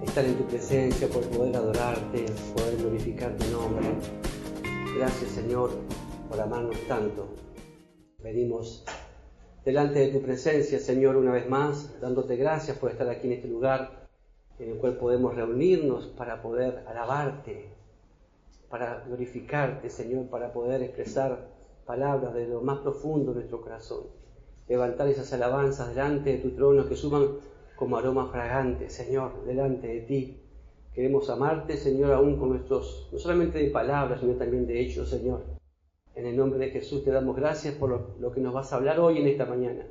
estar en tu presencia, por poder adorarte, poder glorificar tu nombre. Gracias, Señor, por amarnos tanto. Venimos delante de tu presencia, Señor, una vez más, dándote gracias por estar aquí en este lugar en el cual podemos reunirnos para poder alabarte, para glorificarte, Señor, para poder expresar palabras de lo más profundo de nuestro corazón. Levantar esas alabanzas delante de tu trono que suban como aroma fragante, Señor, delante de ti. Queremos amarte, Señor, aún con nuestros, no solamente de palabras, sino también de hechos, Señor. En el nombre de Jesús te damos gracias por lo que nos vas a hablar hoy en esta mañana.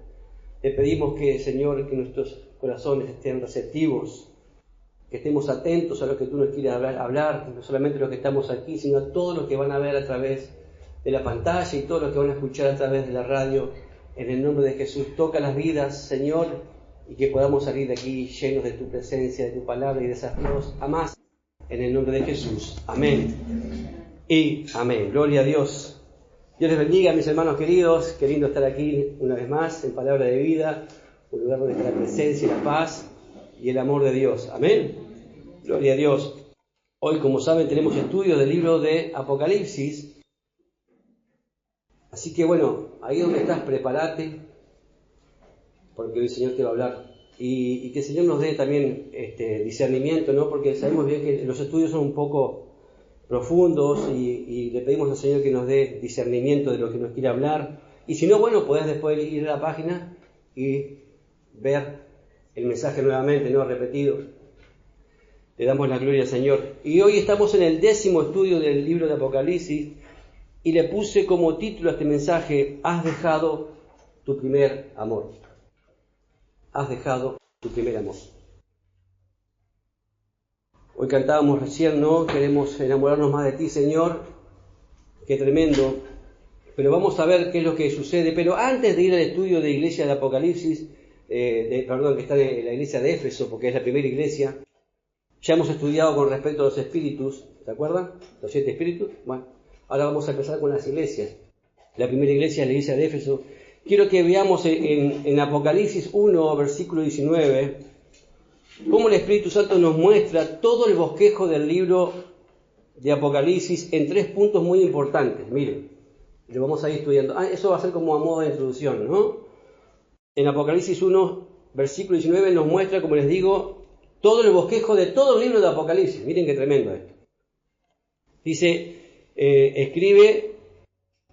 Te pedimos que, Señor, que nuestros corazones estén receptivos, que estemos atentos a lo que tú nos quieres hablar, no solamente los que estamos aquí, sino a todos los que van a ver a través de la pantalla y todos los que van a escuchar a través de la radio. En el nombre de Jesús, toca las vidas, Señor, y que podamos salir de aquí llenos de tu presencia, de tu palabra y desafíos a más. En el nombre de Jesús. Amén. Y amén. Gloria a Dios. Dios les bendiga, mis hermanos queridos. Qué lindo estar aquí una vez más en Palabra de Vida, un lugar donde está la presencia y la paz y el amor de Dios. Amén. Gloria a Dios. Hoy, como saben, tenemos estudio del libro de Apocalipsis. Así que bueno, ahí donde estás, prepárate, porque hoy el Señor te va a hablar. Y que el Señor nos dé también discernimiento, ¿no? Porque sabemos bien que los estudios son un poco profundos y le pedimos al Señor que nos dé discernimiento de lo que nos quiere hablar. Y si no, bueno, podés después ir a la página y ver el mensaje nuevamente, ¿no? Repetido. Le damos la gloria al Señor. Y hoy estamos en el 10º estudio del libro de Apocalipsis y le puse como título a este mensaje: Has dejado tu primer amor. Has dejado tu primer amor. Hoy cantábamos recién, ¿no? Queremos enamorarnos más de ti, Señor. Qué tremendo. Pero vamos a ver qué es lo que sucede. Pero antes de ir al estudio de iglesia de Apocalipsis, que está en la iglesia de Éfeso, porque es la primera iglesia, ya hemos estudiado con respecto a los espíritus, ¿se acuerdan? Los 7 espíritus. Bueno, ahora vamos a empezar con las iglesias. La primera iglesia es la iglesia de Éfeso. Quiero que veamos en Apocalipsis 1, versículo 19, cómo el Espíritu Santo nos muestra todo el bosquejo del libro de Apocalipsis en 3 puntos muy importantes. Miren, lo vamos a ir estudiando. Eso va a ser como a modo de introducción, ¿no? En Apocalipsis 1, versículo 19, nos muestra, como les digo, todo el bosquejo de todo el libro de Apocalipsis. Miren qué tremendo esto. Dice, escribe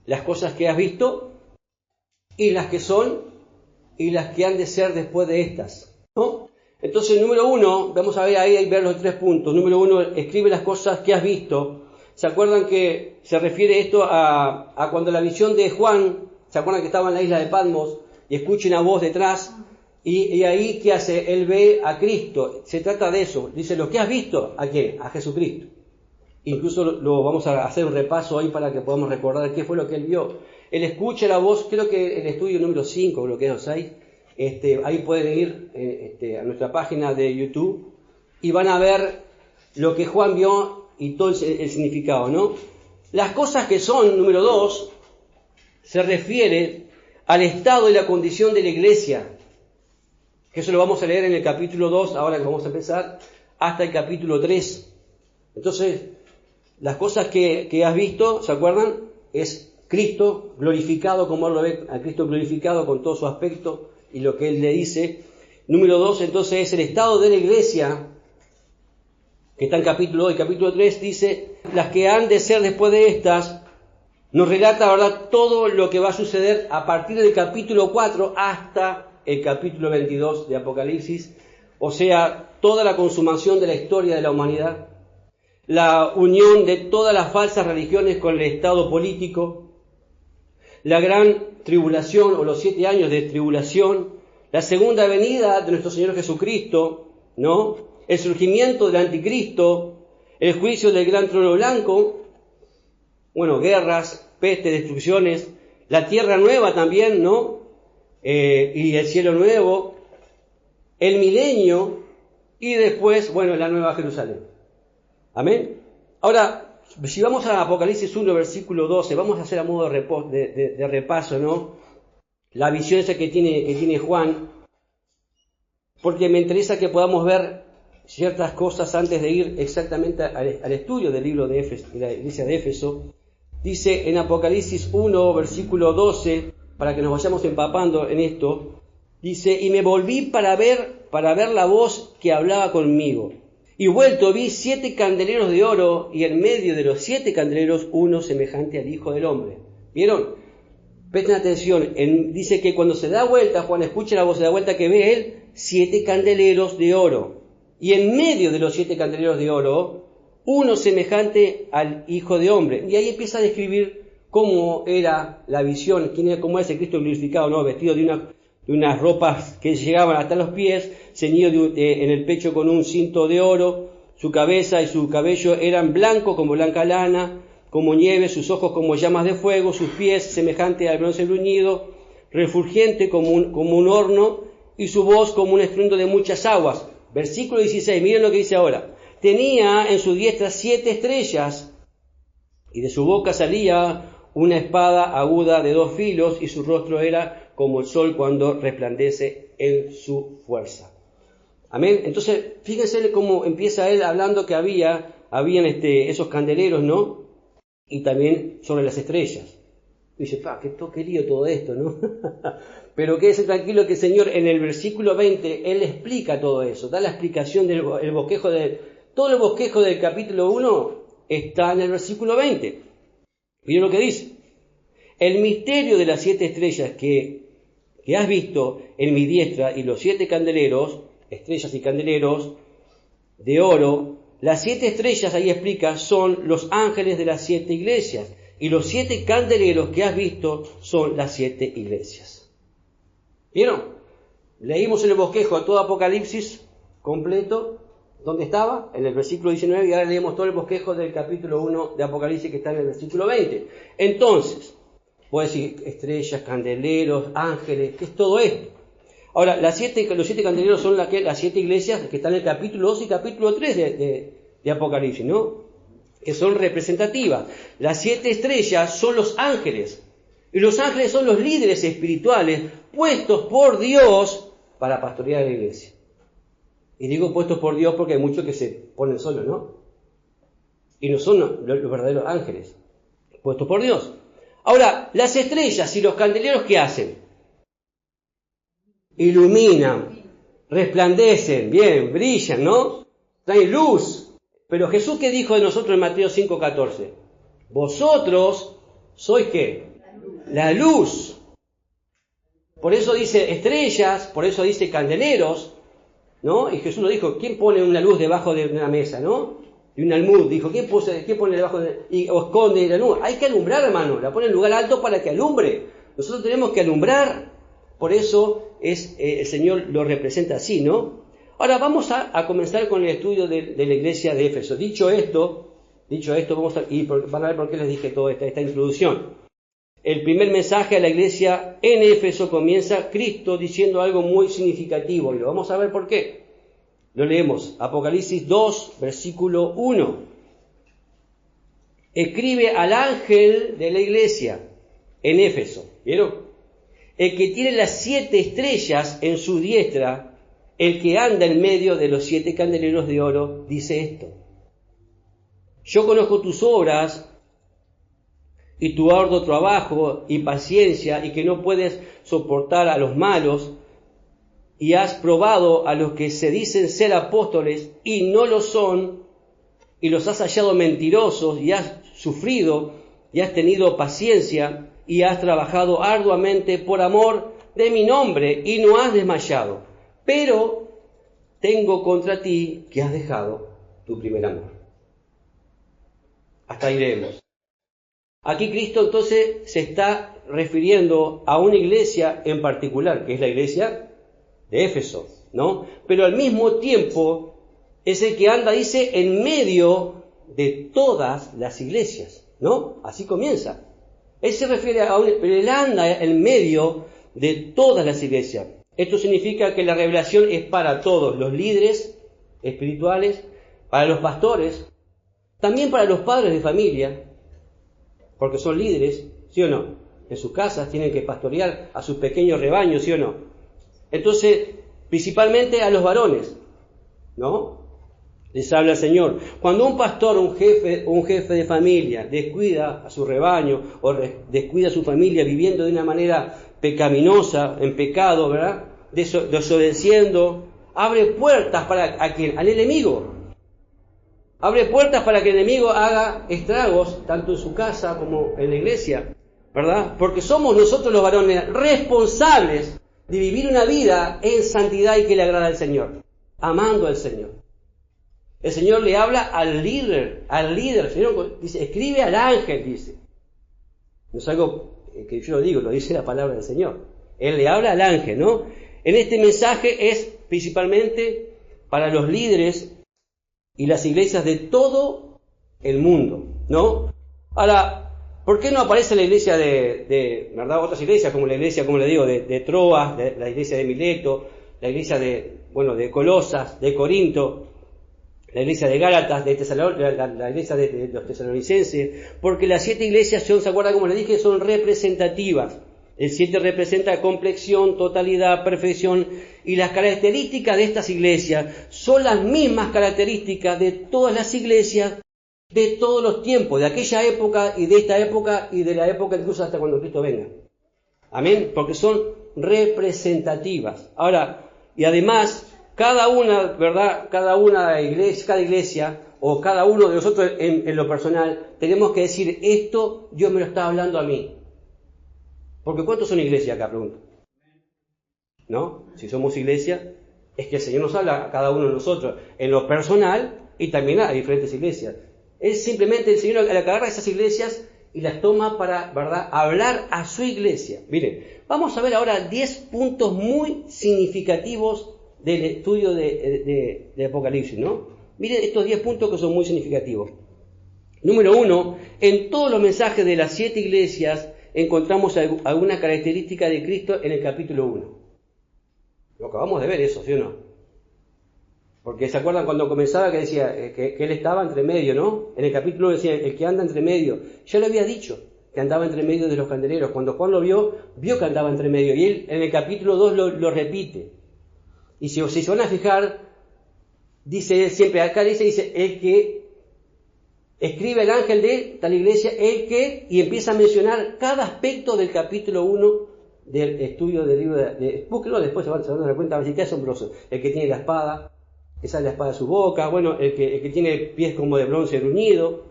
las cosas que has visto, y las que son, y las que han de ser después de estas, ¿no? Entonces, número 1, vamos a ver ahí ver los 3 puntos. Número 1, escribe las cosas que has visto. ¿Se acuerdan que se refiere esto a cuando la visión de Juan, se acuerdan que estaba en la isla de Patmos, y escucha una voz detrás, y ahí, ¿qué hace? Él ve a Cristo. Se trata de eso. Dice, ¿lo que has visto? ¿A quién? A Jesucristo. Incluso lo vamos a hacer un repaso hoy para que podamos recordar qué fue lo que él vio. Él escucha la voz, creo que el estudio número 5, creo que es 6, ahí pueden ir a nuestra página de YouTube y van a ver lo que Juan vio y todo el significado, ¿no? Las cosas que son, número 2, se refiere al estado y la condición de la iglesia, que eso lo vamos a leer en el capítulo 2, ahora que vamos a empezar, hasta el capítulo 3. Entonces, las cosas que has visto, ¿se acuerdan? Es Cristo glorificado, como él lo ve, a Cristo glorificado con todo su aspecto y lo que él le dice. Número 2, entonces, es el estado de la iglesia, que está en capítulo 2 y capítulo 3, dice, las que han de ser después de estas, nos relata, ¿verdad?, todo lo que va a suceder a partir del capítulo 4 hasta el capítulo 22 de Apocalipsis, o sea, toda la consumación de la historia de la humanidad, la unión de todas las falsas religiones con el estado político, la gran tribulación o los 7 años de tribulación, la segunda venida de nuestro Señor Jesucristo, ¿no? El surgimiento del anticristo, el juicio del gran trono blanco, bueno, guerras, peste, destrucciones, la tierra nueva también, ¿no? Y el cielo nuevo, el milenio y después, bueno, la nueva Jerusalén. Amén. Ahora, si vamos a Apocalipsis 1, versículo 12, vamos a hacer a modo de repaso, ¿no? La visión esa que tiene Juan, porque me interesa que podamos ver ciertas cosas antes de ir exactamente al estudio del libro de Éfeso, de la iglesia de Éfeso. Dice en Apocalipsis 1, versículo 12, para que nos vayamos empapando en esto, dice: y me volví para ver la voz que hablaba conmigo. Y vuelto vi 7 candeleros de oro, y en medio de los 7 candeleros uno semejante al Hijo del Hombre. ¿Vieron? Presten atención, dice que cuando se da vuelta, Juan escucha la voz, se da vuelta, que ve él 7 candeleros de oro. Y en medio de los 7 candeleros de oro, uno semejante al Hijo de Hombre. Y ahí empieza a describir cómo era la visión, cómo es el Cristo glorificado, ¿no? Vestido de unas ropas que llegaban hasta los pies, ceñido en el pecho con un cinto de oro, su cabeza y su cabello eran blancos como blanca lana, como nieve, sus ojos como llamas de fuego, sus pies semejantes al bronce bruñido, refulgente como un horno, y su voz como un estruendo de muchas aguas. Versículo 16, miren lo que dice ahora. Tenía en su diestra 7 estrellas, y de su boca salía una espada aguda de 2 filos, y su rostro era como el sol cuando resplandece en su fuerza. Amén. Entonces, fíjense cómo empieza él hablando que habían esos candeleros, ¿no? Y también sobre las estrellas. Y dice, qué toquerío todo esto, ¿no? Pero quédese tranquilo que el Señor en el versículo 20, Él explica todo eso, da la explicación del bosquejo todo el bosquejo del capítulo 1 está en el versículo 20. Miren lo que dice. El misterio de las 7 estrellas que has visto en mi diestra y los 7 candeleros, estrellas y candeleros de oro, las 7 estrellas, ahí explica, son los ángeles de las 7 iglesias, y los 7 candeleros que has visto son las 7 iglesias. ¿Vieron? Leímos en el bosquejo todo Apocalipsis completo. ¿Dónde estaba? En el versículo 19, y ahora leemos todo el bosquejo del capítulo 1 de Apocalipsis que está en el versículo 20. Entonces, puedo decir estrellas, candeleros, ángeles, ¿qué es todo esto? Ahora, los 7 candeleros son las 7 iglesias que están en el capítulo 2 y capítulo 3 de Apocalipsis, ¿no? Que son representativas. Las 7 estrellas son los ángeles. Y los ángeles son los líderes espirituales puestos por Dios para pastorear la iglesia. Y digo puestos por Dios porque hay muchos que se ponen solos, ¿no? Y no son los verdaderos ángeles, puestos por Dios. Ahora, las estrellas y los candeleros, ¿qué hacen? Iluminan, resplandecen, bien, brillan, ¿no? Traen luz. Pero Jesús, ¿qué dijo de nosotros en Mateo 5:14? Vosotros sois ¿qué? La luz. Por eso dice estrellas, por eso dice candeleros, ¿no? Y Jesús lo dijo, ¿quién pone una luz debajo de una mesa, ¿no? Y un almud, dijo, ¿quién pone debajo o esconde la luz? Hay que alumbrar, hermano, la pone en lugar alto para que alumbre. Nosotros tenemos que alumbrar. Por eso el Señor lo representa así, ¿no? Ahora vamos a comenzar con el estudio de la iglesia de Éfeso. Dicho esto, van a ver por qué les dije toda esta introducción. El primer mensaje a la iglesia en Éfeso comienza Cristo diciendo algo muy significativo, y lo vamos a ver por qué. Lo leemos, Apocalipsis 2, versículo 1. Escribe al ángel de la iglesia en Éfeso, ¿vieron? El que tiene las 7 estrellas en su diestra, el que anda en medio de los 7 candeleros de oro, dice esto: yo conozco tus obras y tu arduo trabajo y paciencia, y que no puedes soportar a los malos, y has probado a los que se dicen ser apóstoles y no lo son, y los has hallado mentirosos, y has sufrido y has tenido paciencia, y has trabajado arduamente por amor de mi nombre, y no has desmayado. Pero tengo contra ti que has dejado tu primer amor. Hasta ahí leemos. Aquí Cristo entonces se está refiriendo a una iglesia en particular, que es la iglesia de Éfeso, ¿no? Pero al mismo tiempo es el que anda, dice, en medio de todas las iglesias, ¿no? Así comienza. Él se refiere pero él anda en medio de todas las iglesias. Esto significa que la revelación es para todos los líderes espirituales, para los pastores, también para los padres de familia, porque son líderes, ¿sí o no? En sus casas tienen que pastorear a sus pequeños rebaños, ¿sí o no? Entonces, principalmente a los varones, ¿no? Les habla el Señor. Cuando un pastor, un jefe de familia, descuida a su rebaño o descuida a su familia viviendo de una manera pecaminosa, en pecado, ¿verdad? Desobedeciendo, abre puertas para ¿a quién? Al enemigo. Abre puertas para que el enemigo haga estragos, tanto en su casa como en la iglesia, ¿verdad? Porque somos nosotros los varones responsables de vivir una vida en santidad y que le agrada al Señor, amando al Señor. El Señor le habla al líder, el Señor dice, escribe al ángel, dice. No es algo que yo lo digo, lo dice la palabra del Señor. Él le habla al ángel, ¿no? En este mensaje es principalmente para los líderes y las iglesias de todo el mundo, ¿no? Ahora, ¿por qué no aparece la iglesia verdad, otras iglesias, como la iglesia, como le digo, de Troas, la iglesia de Mileto, la iglesia de Colosas, de Corinto, la iglesia de Gálatas, la iglesia de los tesalonicenses? Porque las 7 iglesias, ¿se acuerdan como les dije? Son representativas. El 7 representa complexión, totalidad, perfección, y las características de estas iglesias son las mismas características de todas las iglesias de todos los tiempos, de aquella época y de esta época y de la época incluso hasta cuando Cristo venga. Amén, porque son representativas. Ahora, y además, cada iglesia o cada uno de nosotros en lo personal, tenemos que decir, esto Dios me lo está hablando a mí. Porque ¿cuántos son iglesias acá? Pregunto. ¿No? Si somos iglesia, es que el Señor nos habla a cada uno de nosotros, en lo personal y también a diferentes iglesias. Es simplemente el Señor al agarra esas iglesias y las toma para, ¿verdad?, hablar a su iglesia. Miren, vamos a ver ahora 10 puntos muy significativos del estudio de Apocalipsis, ¿no? Miren estos 10 puntos que son muy significativos. Número 1, en todos los mensajes de las 7 iglesias encontramos alguna característica de Cristo en el capítulo 1. Lo acabamos de ver eso, ¿sí o no? Porque ¿se acuerdan cuando comenzaba que decía que Él estaba entre medio, ¿no? En el capítulo 1 decía, el que anda entre medio. Ya lo había dicho, que andaba entre medio de los candeleros. Cuando Juan lo vio que andaba entre medio. Y él en el capítulo 2 lo repite. Y si se van a fijar, dice siempre, acá dice, el que escribe el ángel de tal iglesia, y empieza a mencionar cada aspecto del capítulo 1 del estudio del libro búsquenlo, después se van a dar cuenta, así que es asombroso. El que tiene la espada, que sale la espada de su boca, bueno, el que tiene pies como de bronce bruñido,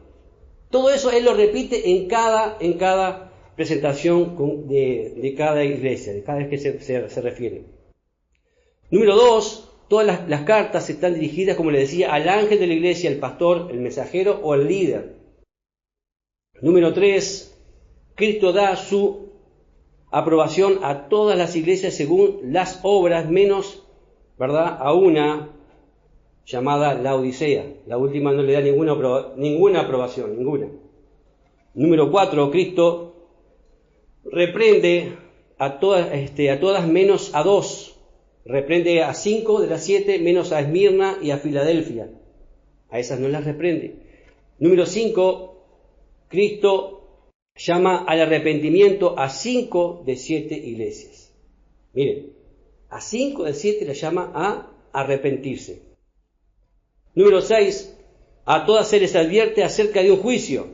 todo eso él lo repite en cada presentación de cada iglesia, de cada vez que se refiere. Número 2, todas las cartas están dirigidas, como le decía, al ángel de la iglesia, el pastor, el mensajero o el líder. Número 3, Cristo da su aprobación a todas las iglesias según las obras, menos, ¿verdad?, a una llamada Laodicea. La última no le da ninguna aprobación, ninguna. Número 4, Cristo reprende a todas menos a 2. Reprende a 5 de las 7, menos a Esmirna y a Filadelfia. A esas no las reprende. Número 5, Cristo llama al arrepentimiento a 5 de 7 iglesias. Miren, a 5 de 7 les llama a arrepentirse. Número 6, a todas se les advierte acerca de un juicio.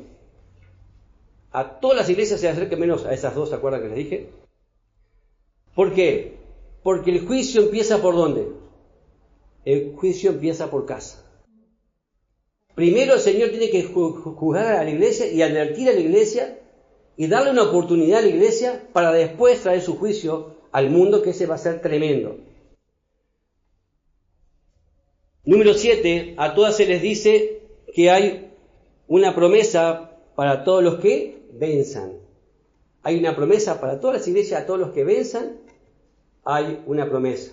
A todas las iglesias se les acerca, menos a esas 2, ¿se acuerdan que les dije? ¿Por qué? Porque el juicio empieza ¿por dónde? El juicio empieza por casa. Primero el Señor tiene que juzgar a la iglesia y advertir a la iglesia y darle una oportunidad a la iglesia para después traer su juicio al mundo, que ese va a ser tremendo. Número 7, a todas se les dice que hay una promesa para todos los que venzan. Hay una promesa para todas las iglesias, a todos los que venzan, hay una promesa.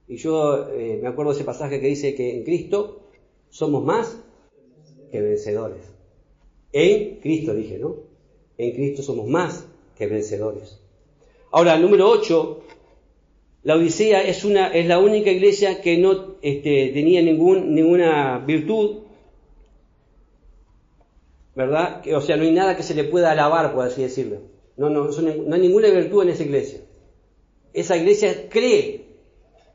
Y yo me acuerdo de ese pasaje que dice que en Cristo somos más que vencedores. En Cristo dije, ¿no? En Cristo somos más que vencedores. Ahora, número 8, la Odisea es la única iglesia que no tenía ninguna virtud, ¿verdad? O sea, no hay nada que se le pueda alabar, por así decirlo. No hay ninguna virtud en esa iglesia. Esa iglesia cree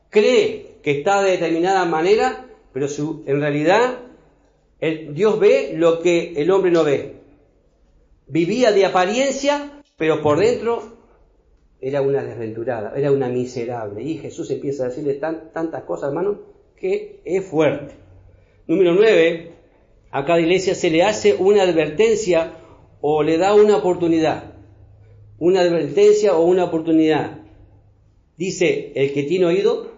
que está de determinada manera pero en realidad Dios ve lo que el hombre no ve. Vivía de apariencia, pero por dentro era una desventurada, era una miserable. Y Jesús empieza a decirle tantas cosas, hermano, que es fuerte. Número 9, a cada iglesia se le hace una advertencia o le da una oportunidad. Una advertencia o una oportunidad. Dice, el que tiene oído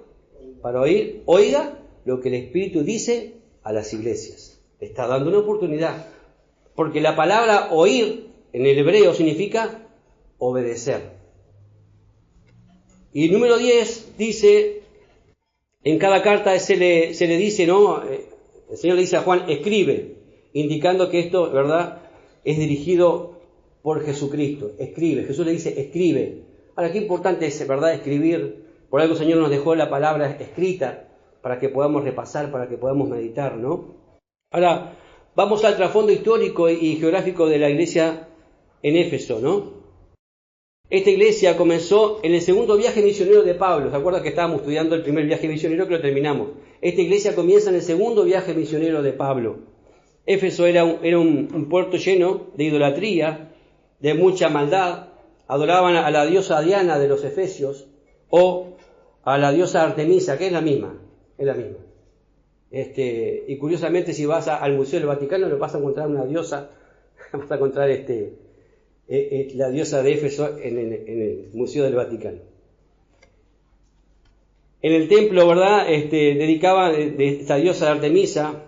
para oír, oiga lo que el Espíritu dice a las iglesias. Le está dando una oportunidad. Porque la palabra oír en el hebreo significa obedecer. Y número 10 dice, en cada carta se le dice, ¿no? El Señor le dice a Juan, escribe, indicando que esto, ¿verdad?, es dirigido por Jesucristo. Escribe, Jesús le dice, escribe. Ahora, qué importante es, ¿verdad?, escribir. Por algo el Señor nos dejó la palabra escrita para que podamos repasar, para que podamos meditar, ¿no? Ahora, vamos al trasfondo histórico y geográfico de la iglesia en Éfeso, ¿no? Esta iglesia comenzó en el segundo viaje misionero de Pablo. ¿Se acuerdan que estábamos estudiando el primer viaje misionero que lo terminamos? Esta iglesia comienza en el segundo viaje misionero de Pablo. Éfeso era un puerto lleno de idolatría, de mucha maldad. Adoraban a la diosa Diana de los Efesios o a la diosa Artemisa, que es la misma. Y curiosamente, si vas al Museo del Vaticano, no vas a encontrar una diosa, vas a encontrar la diosa de Éfeso en el Museo del Vaticano. En el templo, ¿verdad?, dedicaba de esta diosa de Artemisa,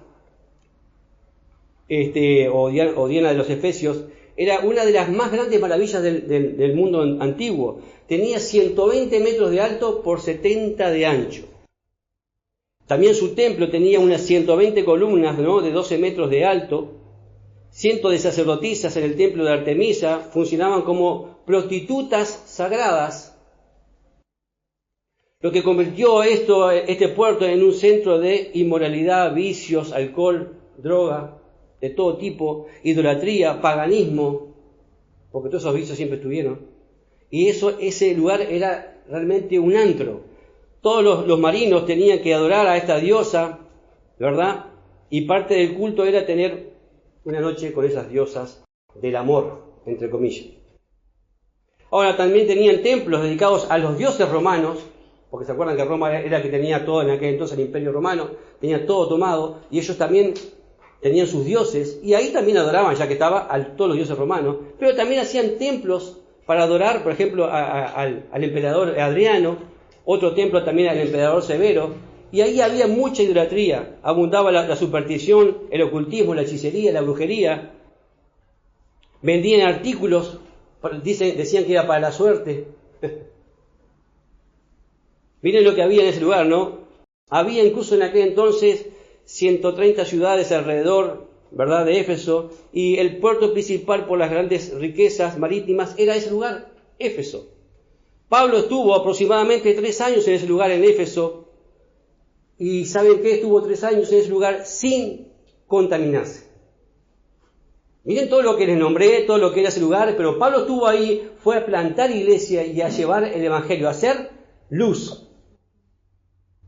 o Diana de los Efesios, era una de las más grandes maravillas del mundo antiguo. Tenía 120 metros de alto por 70 de ancho. También su templo tenía unas 120 columnas, ¿no?, de 12 metros de alto. Cientos de sacerdotisas en el templo de Artemisa funcionaban como prostitutas sagradas, lo que convirtió este puerto en un centro de inmoralidad, vicios, alcohol, droga de todo tipo, idolatría, paganismo, porque todos esos vicios siempre estuvieron. Y ese lugar era realmente un antro. Todos los marinos tenían que adorar a esta diosa, ¿verdad? Y parte del culto era tener una noche con esas diosas del amor, entre comillas. Ahora, también tenían templos dedicados a los dioses romanos, porque se acuerdan que Roma era la que tenía todo en aquel entonces, el Imperio Romano, tenía todo tomado, y ellos también tenían sus dioses, y ahí también adoraban, ya que estaba, a todos los dioses romanos, pero también hacían templos para adorar, por ejemplo, al emperador Adriano, otro templo también al emperador Severo, y ahí había mucha idolatría, abundaba la superstición, el ocultismo, la hechicería, la brujería. Vendían artículos, decían que era para la suerte. Miren lo que había en ese lugar, ¿no? Había incluso en aquel entonces 130 ciudades alrededor, ¿verdad?, de Éfeso, y el puerto principal por las grandes riquezas marítimas era ese lugar, Éfeso. Pablo estuvo aproximadamente 3 años en ese lugar, en Éfeso. Y ¿saben qué? Estuvo 3 años en ese lugar sin contaminarse. Miren todo lo que les nombré, todo lo que era ese lugar, pero Pablo estuvo ahí, fue a plantar iglesia y a llevar el evangelio, a hacer luz,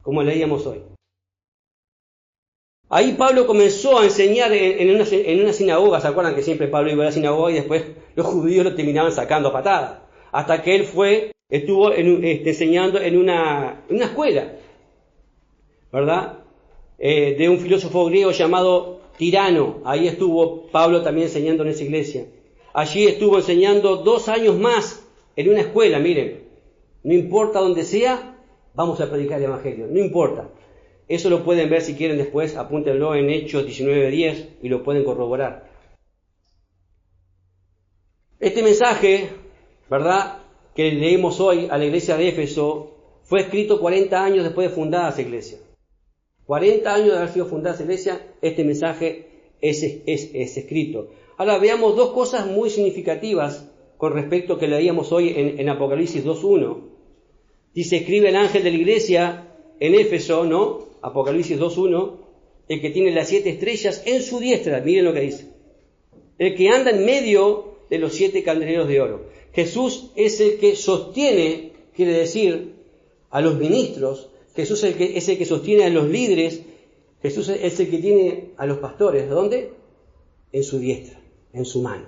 como leíamos hoy. Ahí Pablo comenzó a enseñar en una sinagoga. ¿Se acuerdan que siempre Pablo iba a la sinagoga y después los judíos lo terminaban sacando a patadas? Hasta que él estuvo enseñando en una escuela, ¿verdad? De un filósofo griego llamado Tirano. Ahí estuvo Pablo también enseñando en esa iglesia. Allí estuvo enseñando 2 años más en una escuela. Miren, no importa dónde sea, vamos a predicar el evangelio, no importa. Eso lo pueden ver si quieren después, apúntenlo en Hechos 19:10 y lo pueden corroborar. Este mensaje, ¿verdad?, que leímos hoy a la iglesia de Éfeso, fue escrito 40 años después de fundada esa iglesia. 40 años de haber sido fundada esa iglesia, este mensaje es escrito. Ahora veamos 2 cosas muy significativas con respecto a que leíamos hoy en Apocalipsis 2:1. Dice, escribe el ángel de la iglesia en Éfeso, ¿no? Apocalipsis 2:1, el que tiene las 7 estrellas en su diestra, miren lo que dice. El que anda en medio de los 7 candeleros de oro. Jesús es el que sostiene, quiere decir, a los ministros. Jesús es el que sostiene a los líderes. Jesús es el que tiene a los pastores, ¿dónde? En su diestra, en su mano.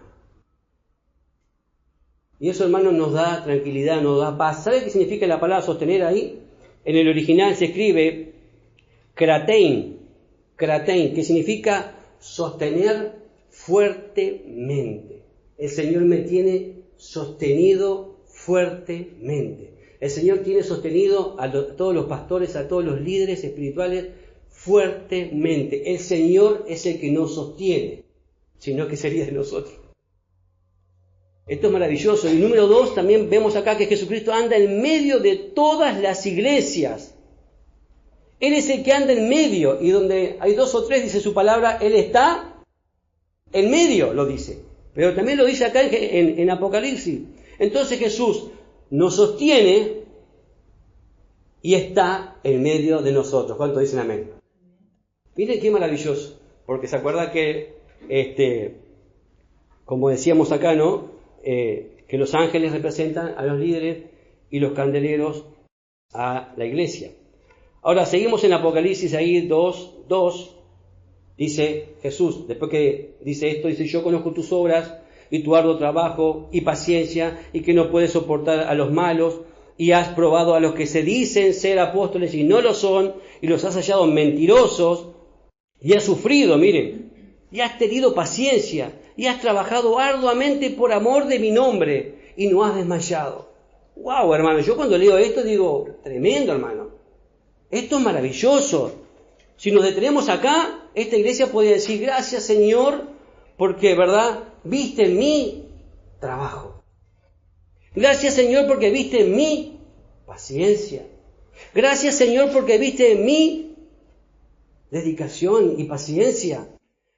Y eso, hermanos, nos da tranquilidad, nos da paz. ¿Sabe qué significa la palabra sostener ahí? En el original se escribe kratein, que significa sostener fuertemente. El Señor me tiene sostenido fuertemente. El Señor tiene sostenido a todos los pastores, a todos los líderes espirituales fuertemente. El Señor es el que nos sostiene, sino que sería de nosotros. Esto es maravilloso. Y número 2, también vemos acá que Jesucristo anda en medio de todas las iglesias. Él es el que anda en medio, y donde hay 2 o 3, dice su palabra, Él está en medio, lo dice. Pero también lo dice acá en Apocalipsis. Entonces Jesús nos sostiene y está en medio de nosotros. ¿Cuántos dicen amén? Miren qué maravilloso, porque se acuerda que, como decíamos acá, ¿no? Que los ángeles representan a los líderes y los candeleros a la iglesia. Ahora seguimos en Apocalipsis ahí 2, dice Jesús, después que dice esto, dice: yo conozco tus obras y tu arduo trabajo y paciencia, y que no puedes soportar a los malos, y has probado a los que se dicen ser apóstoles y no lo son, y los has hallado mentirosos, y has sufrido, miren, y has tenido paciencia, y has trabajado arduamente por amor de mi nombre, y no has desmayado. ¡Wow, hermano! Yo cuando leo esto digo, tremendo, hermano. Esto es maravilloso. Si nos detenemos acá, esta iglesia podría decir: gracias, Señor, porque, ¿verdad?, viste mi trabajo. Gracias, Señor, porque viste mi paciencia. Gracias, Señor, porque viste mi dedicación y paciencia.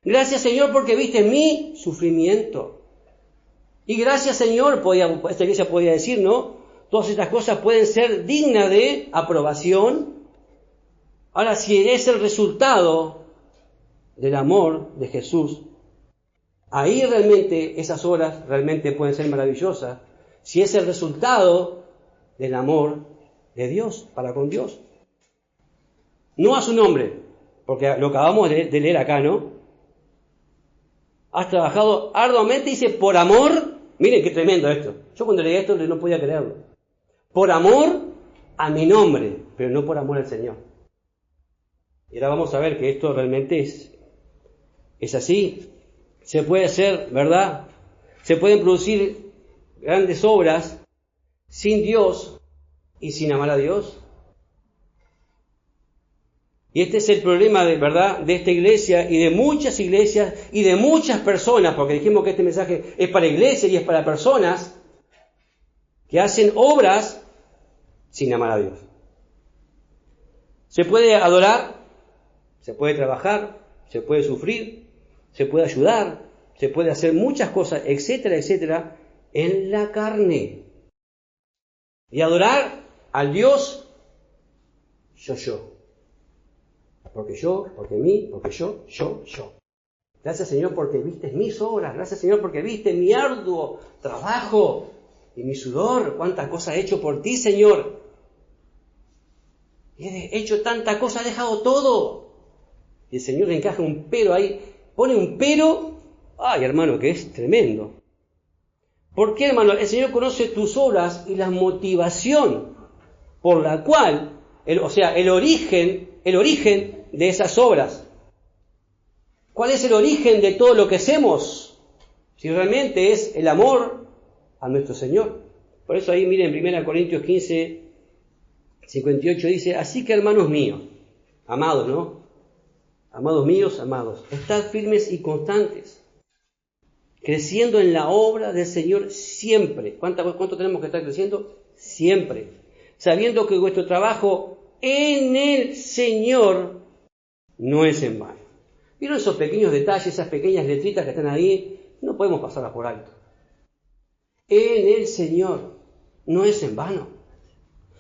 Gracias, Señor, porque viste mi sufrimiento. Y gracias, Señor, esta iglesia podría decir, ¿no? Todas estas cosas pueden ser dignas de aprobación. Ahora, si es el resultado del amor de Jesús, ahí realmente esas obras realmente pueden ser maravillosas. Si es el resultado del amor de Dios para con Dios. No a su nombre, porque lo acabamos de leer acá, ¿no? Has trabajado arduamente, dice, por amor. Miren qué tremendo esto. Yo cuando leí esto no podía creerlo. Por amor a mi nombre, pero no por amor al Señor. Y ahora vamos a ver que esto realmente es así. Se puede hacer, ¿verdad? Se pueden producir grandes obras sin Dios y sin amar a Dios. Y este es el problema, ¿verdad?, de esta iglesia y de muchas iglesias y de muchas personas, porque dijimos que este mensaje es para iglesias y es para personas que hacen obras sin amar a Dios. Se puede adorar, se puede trabajar, se puede sufrir, se puede ayudar, se puede hacer muchas cosas, etcétera, etcétera, en la carne. Y adorar al Dios yo. Porque yo, porque mí, porque yo. Gracias, Señor, porque viste mis obras. Gracias, Señor, porque viste mi arduo trabajo y mi sudor. Cuántas cosas he hecho por ti, Señor. Y he hecho tanta cosa, he dejado todo. Y el Señor le encaja un pero ahí. Pone un pero. Ay, hermano, que es tremendo. ¿Por qué, hermano? El Señor conoce tus obras y la motivación por la cual, el origen de esas obras. ¿Cuál es el origen de todo lo que hacemos? Si realmente es el amor a nuestro Señor. Por eso ahí miren, en 1 Corintios 15, 58 dice: así que, hermanos míos, amados, ¿no? Amados míos, amados, estad firmes y constantes, creciendo en la obra del Señor siempre. ¿Cuánto tenemos que estar creciendo? Siempre. Sabiendo que vuestro trabajo en el Señor no es en vano. ¿Vieron esos pequeños detalles, esas pequeñas letritas que están ahí? No podemos pasarlas por alto. En el Señor no es en vano.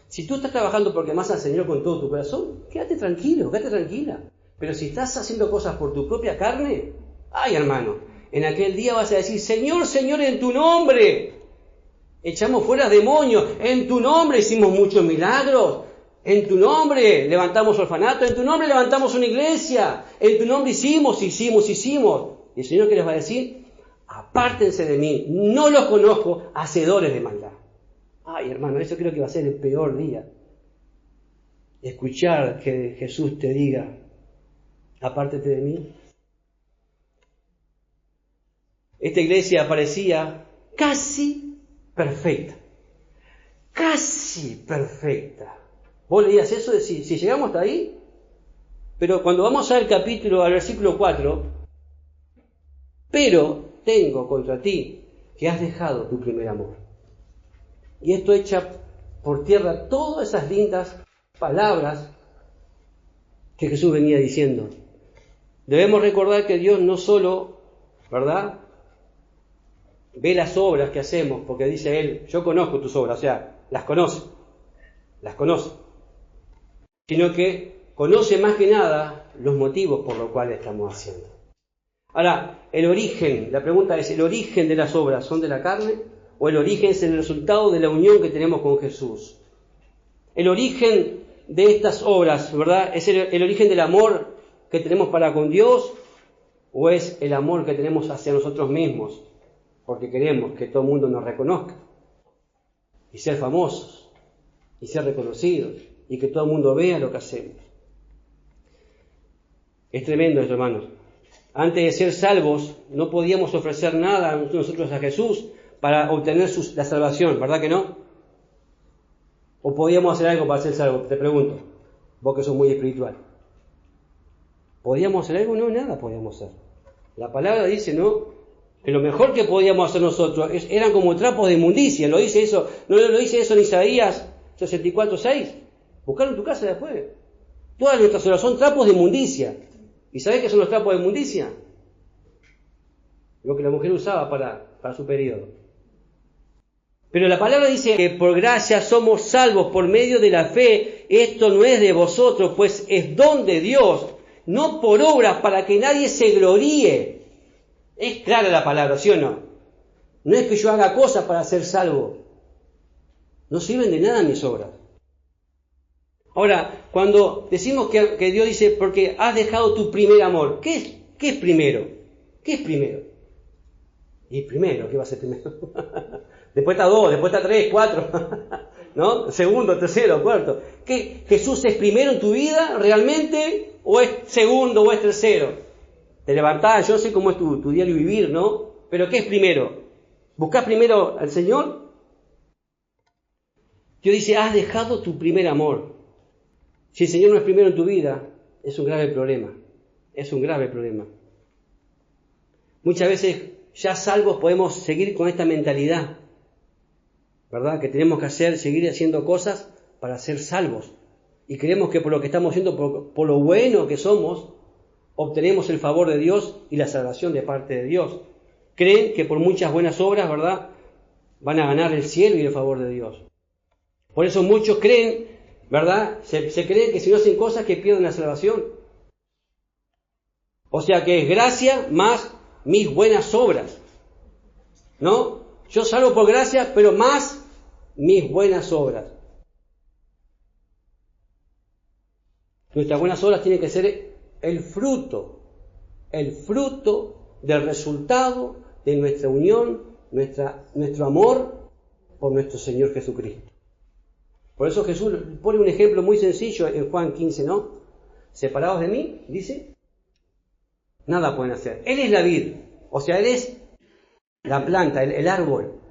Si tú estás trabajando porque amas al Señor con todo tu corazón, quédate tranquilo, quédate tranquila. Pero si estás haciendo cosas por tu propia carne, ay, hermano, en aquel día vas a decir: Señor, Señor, en tu nombre echamos fuera demonios, en tu nombre hicimos muchos milagros. En tu nombre levantamos orfanato, en tu nombre levantamos una iglesia, en tu nombre hicimos. Y el Señor, ¿qué les va a decir? Apártense de mí, no los conozco, hacedores de maldad. Ay, hermano, eso creo que va a ser el peor día. Escuchar que Jesús te diga, apártate de mí. Esta iglesia parecía casi perfecta. Casi perfecta. Vos leías eso de si llegamos hasta ahí. Pero cuando vamos al versículo 4, pero tengo contra ti que has dejado tu primer amor. Y esto echa por tierra todas esas lindas palabras que Jesús venía diciendo. Debemos recordar que Dios no solo, ¿verdad?, ve las obras que hacemos, porque dice Él, yo conozco tus obras, o sea, las conoce, sino que conoce más que nada los motivos por los cuales estamos haciendo. Ahora, el origen, la pregunta es, ¿el origen de las obras son de la carne o el origen es el resultado de la unión que tenemos con Jesús? El origen de estas obras, ¿verdad?, ¿es el origen del amor que tenemos para con Dios o es el amor que tenemos hacia nosotros mismos? Porque queremos que todo el mundo nos reconozca y ser famosos y ser reconocidos y que todo el mundo vea lo que hacemos. Es tremendo esto, hermanos. Antes de ser salvos no podíamos ofrecer nada nosotros a Jesús para obtener la salvación, ¿verdad que no? ¿O podíamos hacer algo para ser salvos? Te pregunto, vos que sos muy espiritual. ¿Podíamos hacer algo? No, nada podíamos hacer. La palabra dice, ¿no?, que lo mejor que podíamos hacer nosotros eran como trapos de inmundicia. ¿No lo dice eso en Isaías 64:6? Buscalo en tu casa después. Todas nuestras obras son trapos de inmundicia. ¿Y sabés qué son los trapos de inmundicia? Lo que la mujer usaba para su periodo. Pero la palabra dice que por gracia somos salvos por medio de la fe. Esto no es de vosotros, pues es don de Dios, no por obras para que nadie se gloríe. Es clara la palabra, ¿sí o no? No es que yo haga cosas para ser salvo. No sirven de nada mis obras. Ahora, cuando decimos que Dios dice, porque has dejado tu primer amor, ¿qué es primero? ¿Qué es primero? Y primero, ¿qué va a ser primero? Después está 2, después está 3, 4, ¿no? Segundo, tercero, cuarto. ¿Qué? ¿Jesús es primero en tu vida realmente? ¿O es segundo o es tercero? Te levantás, yo sé cómo es tu diario vivir, ¿no? Pero ¿qué es primero? ¿Buscás primero al Señor? Dios dice, has dejado tu primer amor. Si el Señor no es primero en tu vida, es un grave problema. Es un grave problema. Muchas veces, ya salvos, podemos seguir con esta mentalidad, ¿verdad? Que tenemos que seguir haciendo cosas para ser salvos. Y creemos que por lo que estamos haciendo, por lo bueno que somos, obtenemos el favor de Dios y la salvación de parte de Dios. Creen que por muchas buenas obras, ¿verdad?, van a ganar el cielo y el favor de Dios. Por eso muchos creen, ¿verdad?, se creen que si no hacen cosas que pierden la salvación. O sea que es gracia más mis buenas obras, ¿no? Yo salvo por gracia, pero más mis buenas obras. Nuestras buenas obras tienen que ser el fruto del resultado de nuestra unión, nuestro amor por nuestro Señor Jesucristo. Por eso Jesús pone un ejemplo muy sencillo en Juan 15, ¿no? Separados de mí, dice, nada pueden hacer. Él es la vid, o sea, Él es la planta, el árbol.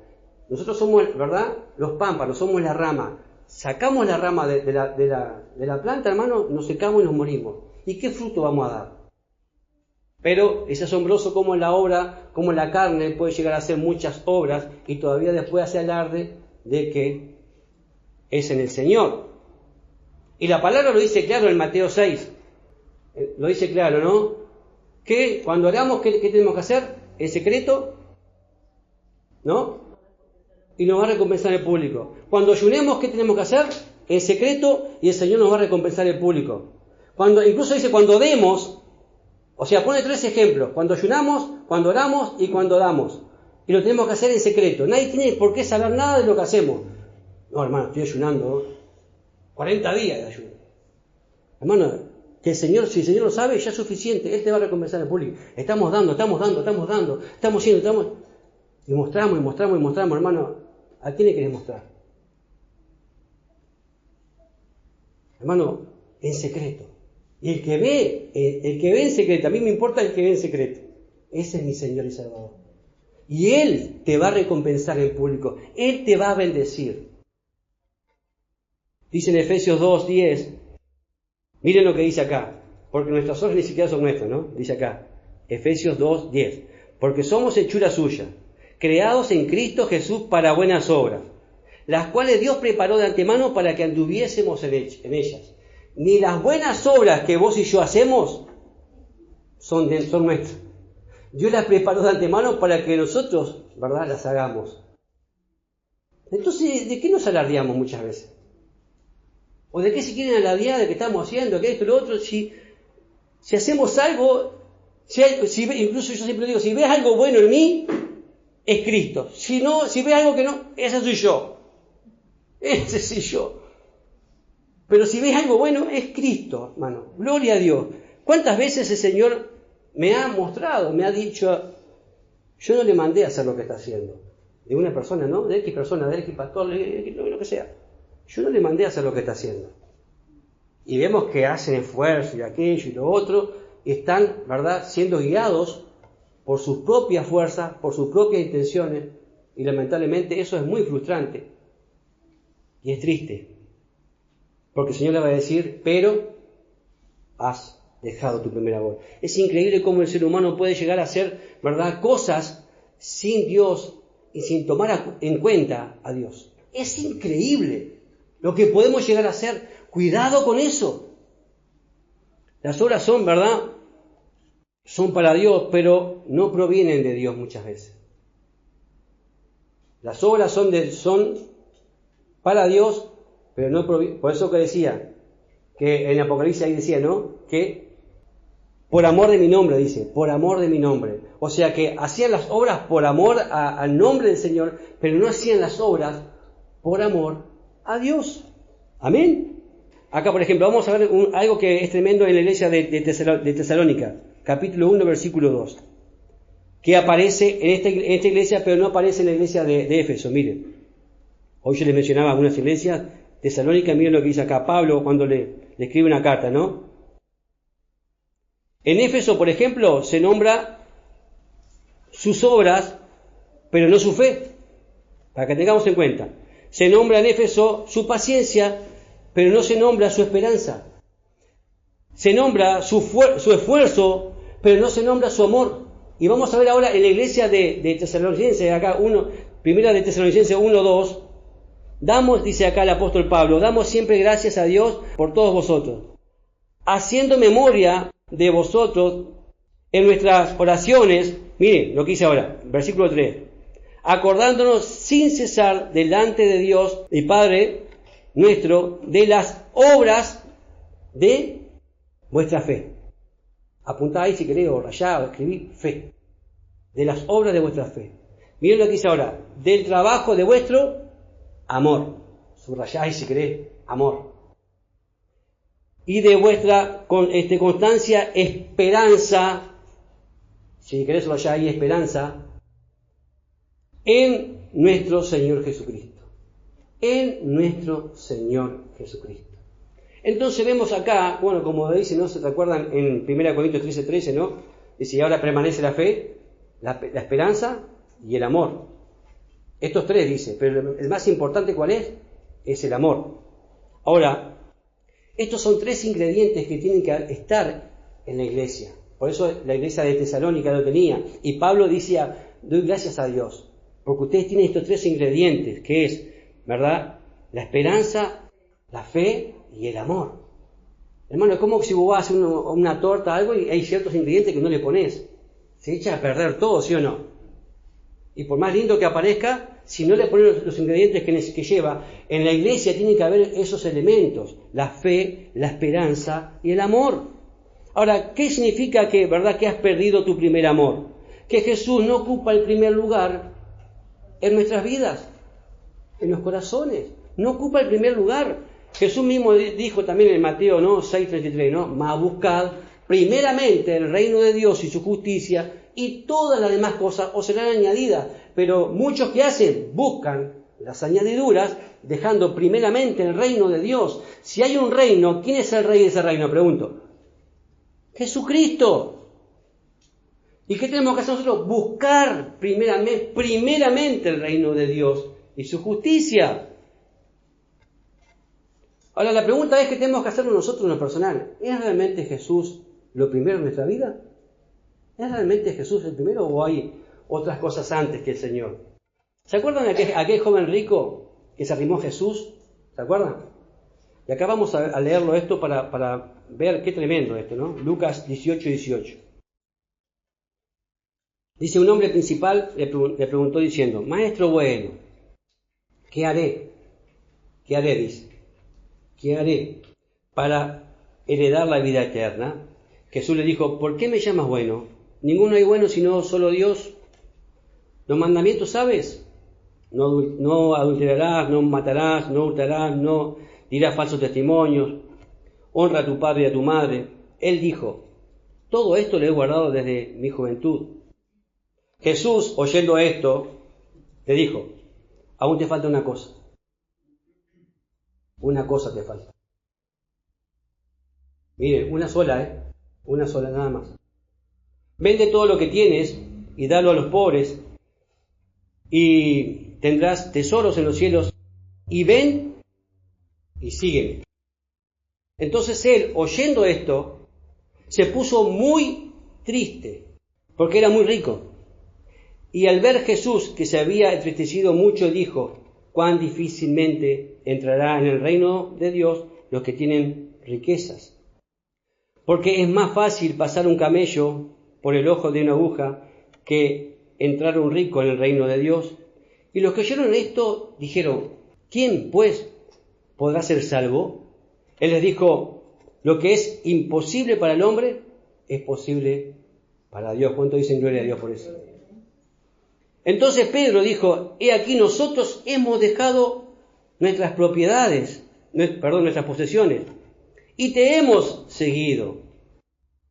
Nosotros somos, ¿verdad?, los pámpanos, somos la rama. Sacamos la rama de la planta, hermano, nos secamos y nos morimos. ¿Y qué fruto vamos a dar? Pero es asombroso cómo la carne puede llegar a hacer muchas obras y todavía después hace alarde de que es en el Señor. Y la palabra lo dice claro en Mateo 6. Lo dice claro, ¿no? Que cuando oramos, ¿qué tenemos que hacer? En secreto, ¿no? Y nos va a recompensar el público. Cuando ayunemos, ¿qué tenemos que hacer? En secreto, y el Señor nos va a recompensar el público. Incluso dice cuando demos, o sea, pone 3 ejemplos: cuando ayunamos, cuando oramos y cuando damos. Y lo tenemos que hacer en secreto. Nadie tiene por qué saber nada de lo que hacemos. No, hermano, estoy ayunando. 40 días de ayuno. Hermano, que el Señor, si el Señor lo sabe, ya es suficiente. Él te va a recompensar en público. Estamos dando, estamos yendo, y mostramos, hermano. ¿A quién le querés mostrar? Hermano, en secreto. Y el que ve en secreto, a mí me importa el que ve en secreto. Ese es mi Señor y Salvador. Y Él te va a recompensar en público. Él te va a bendecir. Dice en Efesios 2:10, miren lo que dice acá, porque nuestras obras ni siquiera son nuestras, ¿no? Dice acá, Efesios 2:10, porque somos hechura suya, creados en Cristo Jesús para buenas obras, las cuales Dios preparó de antemano para que anduviésemos en ellas. Ni las buenas obras que vos y yo hacemos son nuestras. Dios las preparó de antemano para que nosotros, ¿verdad?, las hagamos. Entonces, ¿de qué nos alardeamos muchas veces? ¿O de qué se quieren alardear de que estamos haciendo, que esto y lo otro? Si hacemos algo, incluso yo siempre digo, si ves algo bueno en mí, es Cristo. Si ves algo que no, ese soy yo. Ese soy yo. Pero si ves algo bueno, es Cristo, hermano. Gloria a Dios. ¿Cuántas veces el Señor me ha mostrado, me ha dicho, yo no le mandé a hacer lo que está haciendo? De una persona, ¿no? De X persona, de X pastor, lo que sea. Yo no le mandé a hacer lo que está haciendo. Y vemos que hacen esfuerzo y aquello y lo otro, y están, ¿verdad?, siendo guiados por sus propias fuerzas, por sus propias intenciones, y lamentablemente eso es muy frustrante. Y es triste. Porque el Señor le va a decir, pero has dejado tu primer amor. Es increíble cómo el ser humano puede llegar a hacer, ¿verdad?, cosas sin Dios y sin tomar en cuenta a Dios. Es increíble lo que podemos llegar a hacer. Cuidado con eso. Las obras son, ¿verdad?, son para Dios, pero no provienen de Dios muchas veces. Las obras son para Dios, pero no provienen. Por eso que decía, que en Apocalipsis ahí decía, ¿no?, que por amor de mi nombre, dice, por amor de mi nombre. O sea que hacían las obras por amor al nombre del Señor, pero no hacían las obras por amor a Dios. Amén. Acá, por ejemplo, vamos a ver algo que es tremendo en la iglesia de Tesalónica, capítulo 1, versículo 2, que aparece en esta iglesia, pero no aparece en la iglesia de Éfeso. Miren, hoy yo les mencionaba algunas iglesias. Tesalónica, miren lo que dice acá Pablo cuando le escribe una carta, ¿no? En Éfeso, por ejemplo, se nombra sus obras, pero no su fe, para que tengamos en cuenta. Se nombra en Éfeso su paciencia, pero no se nombra su esperanza. Se nombra su esfuerzo, pero no se nombra su amor. Y vamos a ver ahora en la iglesia de Tesalonicenses, acá primera de Tesalonicenses 1:2, dice acá el apóstol Pablo, damos siempre gracias a Dios por todos vosotros, haciendo memoria de vosotros en nuestras oraciones. Miren lo que dice ahora, versículo 3, acordándonos sin cesar delante de Dios y Padre nuestro de las obras de vuestra fe. Apuntá ahí si querés, o rayá, o escribí fe. De las obras de vuestra fe. Miren lo que dice ahora, del trabajo de vuestro amor. Subrayá ahí si querés, amor. Y de vuestra constancia, esperanza, si querés subrayar ahí, esperanza, en nuestro Señor Jesucristo. En nuestro Señor Jesucristo. Entonces vemos acá, bueno, como dice, ¿no? ¿Se te acuerdan en 1 Corintios 13:13, ¿no? Dice, y ahora permanece la fe, la esperanza y el amor. Estos tres dice, pero el más importante, ¿cuál es? Es el amor. Ahora, estos son tres ingredientes que tienen que estar en la iglesia. Por eso la iglesia de Tesalónica lo tenía. Y Pablo decía, doy gracias a Dios, porque ustedes tienen estos tres ingredientes, que es, ¿verdad?, la esperanza, la fe y el amor. Hermano, es como si vos vas a hacer una torta, algo, y hay ciertos ingredientes que no le pones. Se echa a perder todo, ¿sí o no? Y por más lindo que aparezca, si no le pones los ingredientes que lleva, en la iglesia tiene que haber esos elementos, la fe, la esperanza y el amor. Ahora, ¿qué significa que, verdad, que has perdido tu primer amor? Que Jesús no ocupa el primer lugar en nuestras vidas, en los corazones. No ocupa el primer lugar. Jesús mismo dijo también en Mateo, ¿no? 6:33, ¿no? Mas buscad primeramente el reino de Dios y su justicia, y todas las demás cosas os serán añadidas. Pero muchos que hacen, buscan las añadiduras, dejando primeramente el reino de Dios. Si hay un reino, ¿quién es el rey de ese reino? Pregunto. Jesucristo. ¿Y qué tenemos que hacer nosotros? Buscar primeramente el reino de Dios y su justicia. Ahora, la pregunta es que tenemos que hacerlo nosotros en lo personal. ¿Es realmente Jesús lo primero en nuestra vida? ¿Es realmente Jesús el primero o hay otras cosas antes que el Señor? ¿Se acuerdan de aquel joven rico que se arrimó a Jesús? ¿Se acuerdan? Y acá vamos a leerlo esto para ver qué tremendo esto, ¿no? Lucas 18:18. Dice, un hombre principal le preguntó diciendo, Maestro bueno, ¿qué haré? ¿Qué haré? Dice. ¿Qué haré para heredar la vida eterna? Jesús le dijo, ¿por qué me llamas bueno? Ninguno hay bueno sino solo Dios. ¿Los mandamientos sabes? No adulterarás, no matarás, no hurtarás, no dirás falsos testimonios, honra a tu padre y a tu madre. Él dijo, todo esto lo he guardado desde mi juventud. Jesús, oyendo esto, le dijo, aún te falta una cosa. Una cosa te falta. Mire, una sola, una sola nada más. Vende todo lo que tienes y dalo a los pobres y tendrás tesoros en los cielos y ven y sígueme. Entonces él, oyendo esto, se puso muy triste porque era muy rico. Y al ver Jesús que se había entristecido mucho, dijo, cuán difícilmente entrará en el reino de Dios los que tienen riquezas. Porque es más fácil pasar un camello por el ojo de una aguja que entrar un rico en el reino de Dios. Y los que oyeron esto dijeron, ¿quién pues podrá ser salvo? Él les dijo, lo que es imposible para el hombre es posible para Dios. ¿Cuánto dicen gloria a Dios por eso? Entonces Pedro dijo, he aquí nosotros hemos dejado nuestras nuestras posesiones, y te hemos seguido.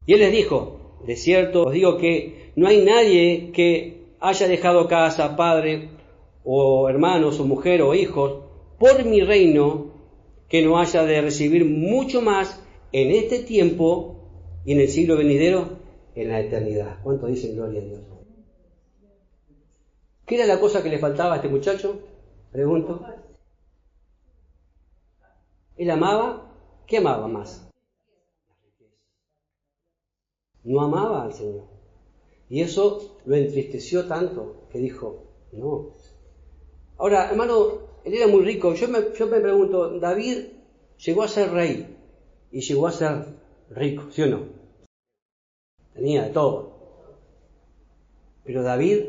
Y él les dijo, de cierto os digo que no hay nadie que haya dejado casa, padre, o hermanos, o mujer, o hijos, por mi reino, que no haya de recibir mucho más en este tiempo y en el siglo venidero, en la eternidad. ¿Cuánto dicen gloria a Dios? ¿Qué era la cosa que le faltaba a este muchacho? Pregunto. Él amaba, ¿qué amaba más? No amaba al Señor. Y eso lo entristeció tanto que dijo, no. Ahora, hermano, él era muy rico. Yo me pregunto, David llegó a ser rey y llegó a ser rico, ¿sí o no? Tenía de todo. Pero David,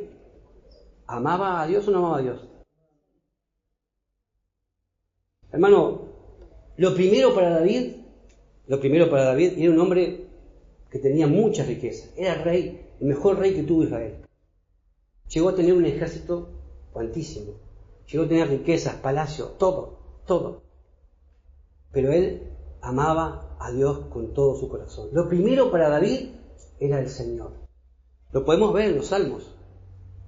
¿amaba a Dios o no amaba a Dios? Hermano, lo primero para David era un hombre que tenía mucha riqueza. Era rey, el mejor rey que tuvo Israel. Llegó a tener un ejército cuantísimo. Llegó a tener riquezas, palacios, todo. Pero él amaba a Dios con todo su corazón. Lo primero para David era el Señor. Lo podemos ver en los salmos,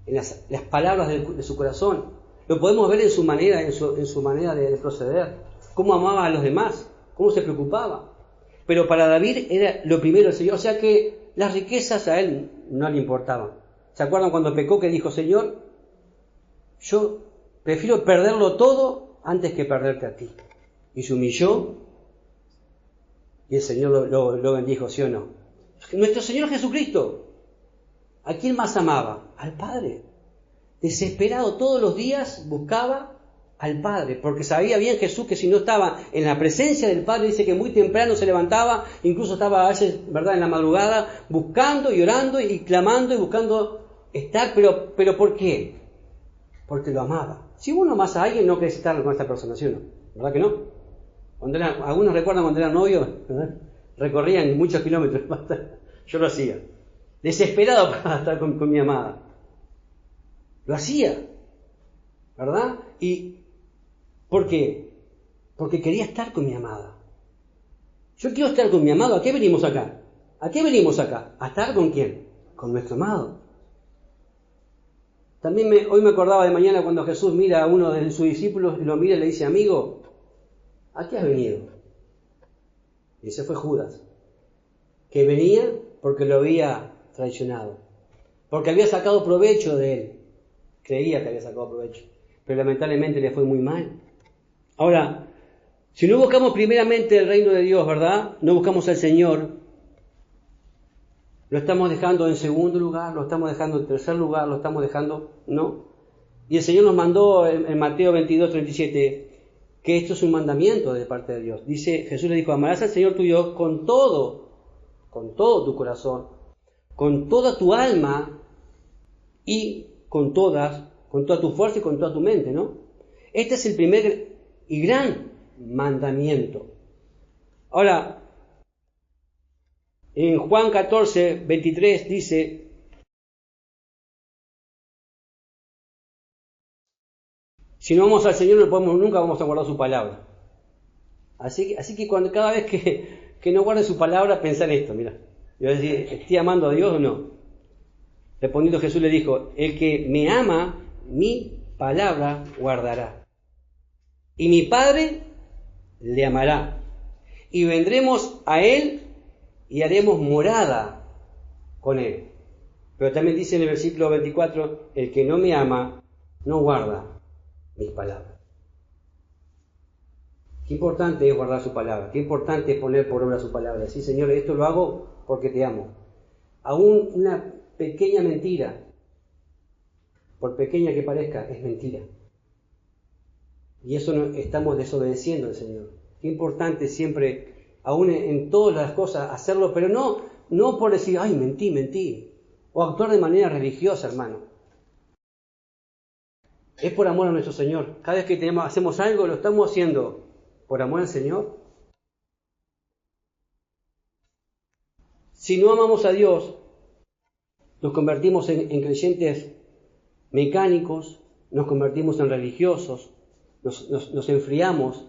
en las palabras de su corazón. Lo podemos ver en su manera, en su manera de proceder. Cómo amaba a los demás, cómo se preocupaba. Pero para David era lo primero el Señor. O sea que las riquezas a él no le importaban. ¿Se acuerdan cuando pecó que dijo, Señor, yo prefiero perderlo todo antes que perderte a ti? Y se humilló y el Señor lo bendijo, ¿sí o no? Nuestro Señor Jesucristo, ¿a quién más amaba? Al Padre. Desesperado todos los días buscaba al Padre, porque sabía bien Jesús que si no estaba en la presencia del Padre, dice que muy temprano se levantaba, incluso estaba a veces, ¿verdad?, en la madrugada, buscando y orando y clamando y buscando estar, pero ¿por qué? Porque lo amaba. Si uno ama a alguien, no querés estar con esta persona, ¿sí o no? ¿Verdad que no? Algunos recuerdan cuando eran novios, ¿verdad? Recorrían muchos kilómetros, yo lo hacía, desesperado para estar con mi amada. Lo hacía, ¿verdad? ¿Y por qué? porque quería estar con mi amada. Yo quiero estar con mi amado. ¿A qué venimos acá? ¿A qué venimos acá? ¿A estar con quién? Con nuestro amado. También hoy me acordaba de mañana cuando Jesús mira a uno de sus discípulos y lo mira y le dice, amigo, ¿a qué has venido? Y ese fue Judas, que venía porque lo había traicionado, porque había sacado provecho de él. Creía que había sacado provecho, pero lamentablemente le fue muy mal. Ahora, si no buscamos primeramente el reino de Dios, ¿verdad? No buscamos al Señor, lo estamos dejando en segundo lugar, lo estamos dejando en tercer lugar, lo estamos dejando, ¿no? Y el Señor nos mandó en Mateo 22, 37, que esto es un mandamiento de parte de Dios. Dice, Jesús le dijo, amarás al Señor tu Dios con todo tu corazón, con toda tu alma y con toda tu fuerza y con toda tu mente, ¿no? Este es el primer y gran mandamiento. Ahora, en Juan 14, 23 dice, si no vamos al Señor nunca vamos a guardar su palabra. Así que cada vez que no guarde su palabra, pensá en esto, mira. Yo voy a decir, ¿estoy amando a Dios o no? Respondiendo Jesús le dijo, el que me ama, mi palabra guardará. Y mi Padre le amará. Y vendremos a Él y haremos morada con Él. Pero también dice en el versículo 24, el que no me ama, no guarda mis palabras. Qué importante es guardar su palabra, qué importante es poner por obra su palabra. Sí, Señor, esto lo hago porque te amo. Aún una pequeña mentira, por pequeña que parezca, es mentira. Y eso no, estamos desobedeciendo al Señor. Qué importante siempre, aún en todas las cosas, hacerlo, pero no por decir, ay, mentí, o actuar de manera religiosa, hermano. Es por amor a nuestro Señor. Cada vez que hacemos algo, lo estamos haciendo por amor al Señor. Si no amamos a Dios, nos convertimos en creyentes mecánicos, nos convertimos en religiosos, nos enfriamos,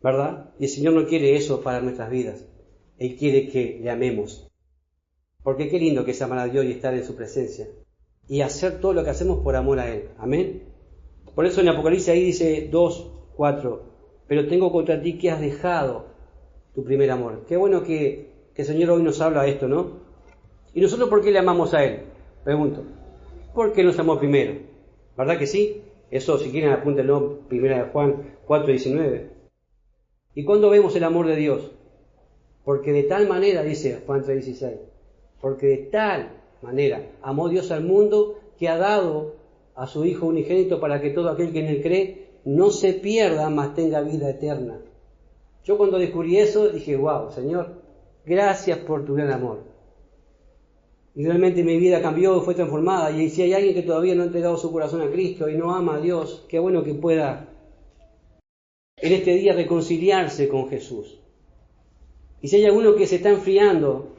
¿verdad? Y el Señor no quiere eso para nuestras vidas. Él quiere que le amemos. Porque qué lindo que es amar a Dios y estar en su presencia. Y hacer todo lo que hacemos por amor a Él. Amén. Por eso en Apocalipsis ahí dice 2, 4. Pero tengo contra ti que has dejado tu primer amor. Qué bueno que el Señor hoy nos habla de esto, ¿no? ¿Y nosotros por qué le amamos a Él? Pregunto. Porque nos amó primero. ¿Verdad que sí? Eso, si quieren, apúntenlo, 1 Juan 4, 19. ¿Y cuándo vemos el amor de Dios? Porque de tal manera, dice Juan 3, 16, porque de tal manera amó Dios al mundo que ha dado a su Hijo unigénito para que todo aquel que en Él cree no se pierda, mas tenga vida eterna. Yo cuando descubrí eso dije, wow, Señor, gracias por tu gran amor. Y realmente mi vida cambió, fue transformada. Y si hay alguien que todavía no ha entregado su corazón a Cristo y no ama a Dios, qué bueno que pueda en este día reconciliarse con Jesús. Y si hay alguno que se está enfriando,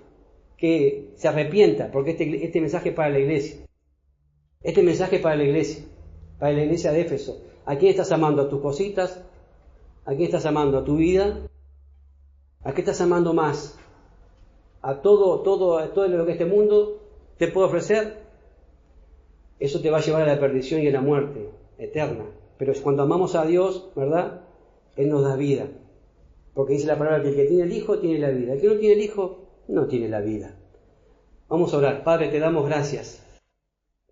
que se arrepienta, porque este mensaje es para la iglesia. Este mensaje es para la iglesia de Éfeso. ¿A quién estás amando? ¿A tus cositas? ¿A quién estás amando? ¿A tu vida? ¿A qué estás amando más? ¿A todo lo que este mundo te puede ofrecer? Eso te va a llevar a la perdición y a la muerte eterna. Pero cuando amamos a Dios, ¿verdad? Él nos da vida. Porque dice la palabra que el que tiene el Hijo tiene la vida. El que no tiene el Hijo no tiene la vida. Vamos a orar. Padre, te damos gracias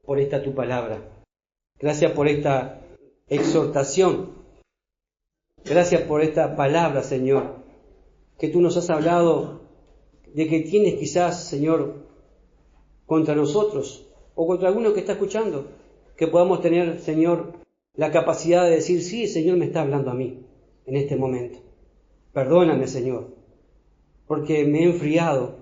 por esta tu palabra. Gracias por esta exhortación. Gracias por esta palabra, Señor, que tú nos has hablado de que tienes quizás, Señor, contra nosotros o contra alguno que está escuchando, que podamos tener, Señor, la capacidad de decir, sí, el Señor me está hablando a mí en este momento. Perdóname, Señor, porque me he enfriado,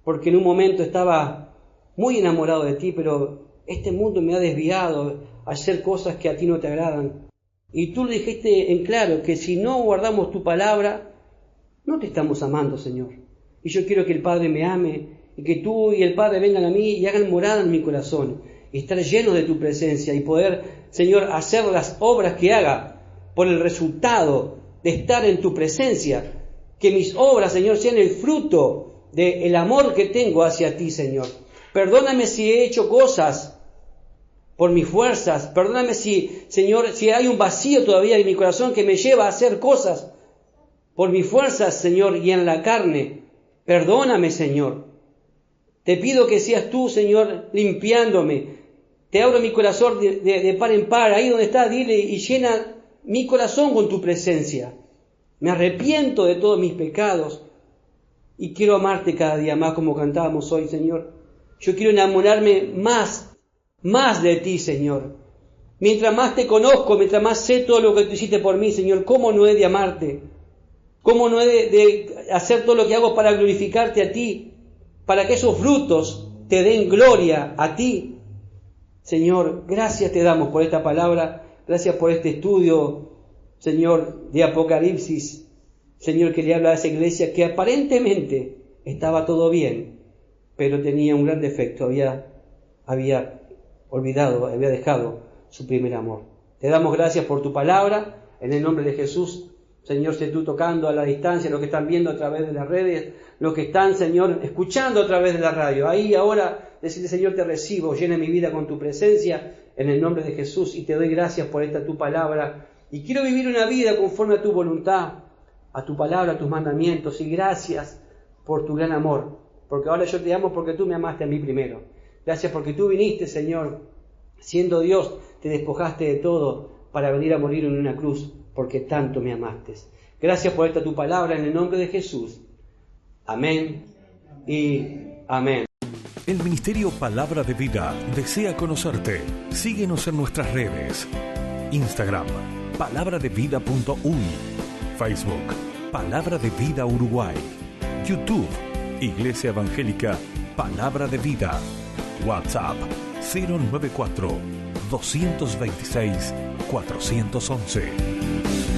porque en un momento estaba muy enamorado de ti, pero este mundo me ha desviado a hacer cosas que a ti no te agradan. Y tú le dijiste en claro que si no guardamos tu palabra, no te estamos amando, Señor. Y yo quiero que el Padre me ame y que tú y el Padre vengan a mí y hagan morada en mi corazón y estar lleno de tu presencia y poder, Señor, hacer las obras que haga por el resultado de estar en tu presencia. Que mis obras, Señor, sean el fruto del amor que tengo hacia ti, Señor. Perdóname si he hecho cosas por mis fuerzas. Perdóname si, Señor, si hay un vacío todavía en mi corazón que me lleva a hacer cosas por mis fuerzas, Señor, y en la carne. Perdóname, Señor. Te pido que seas tú, Señor, limpiándome. Te abro mi corazón de par en par. Ahí donde estás, dile y llena mi corazón con tu presencia. Me arrepiento de todos mis pecados y quiero amarte cada día más como cantábamos hoy, Señor. Yo quiero enamorarme más de ti, Señor. Mientras más te conozco, mientras más sé todo lo que tú hiciste por mí, Señor, ¿cómo no he de amarte? ¿Cómo no he de hacer todo lo que hago para glorificarte a ti? Para que esos frutos te den gloria a ti. Señor, gracias te damos por esta palabra, gracias por este estudio, Señor, de Apocalipsis, Señor, que le habla a esa iglesia que aparentemente estaba todo bien, pero tenía un gran defecto, había olvidado, había dejado su primer amor. Te damos gracias por tu palabra, en el nombre de Jesús. Señor, sé tú tocando a la distancia, los que están viendo a través de las redes, los que están, Señor, escuchando a través de la radio. Ahí ahora, decirle, Señor, te recibo, llena mi vida con tu presencia, en el nombre de Jesús, y te doy gracias por esta tu palabra. Y quiero vivir una vida conforme a tu voluntad, a tu palabra, a tus mandamientos. Y gracias por tu gran amor. Porque ahora yo te amo porque tú me amaste a mí primero. Gracias porque tú viniste, Señor, siendo Dios, te despojaste de todo para venir a morir en una cruz, porque tanto me amaste. Gracias por esta tu palabra en el nombre de Jesús. Amén y amén. El Ministerio Palabra de Vida desea conocerte. Síguenos en nuestras redes. Instagram, palabraDeVida.uy. Facebook, Palabra de Vida Uruguay. YouTube, Iglesia Evangélica Palabra de Vida. WhatsApp, 094 226 411.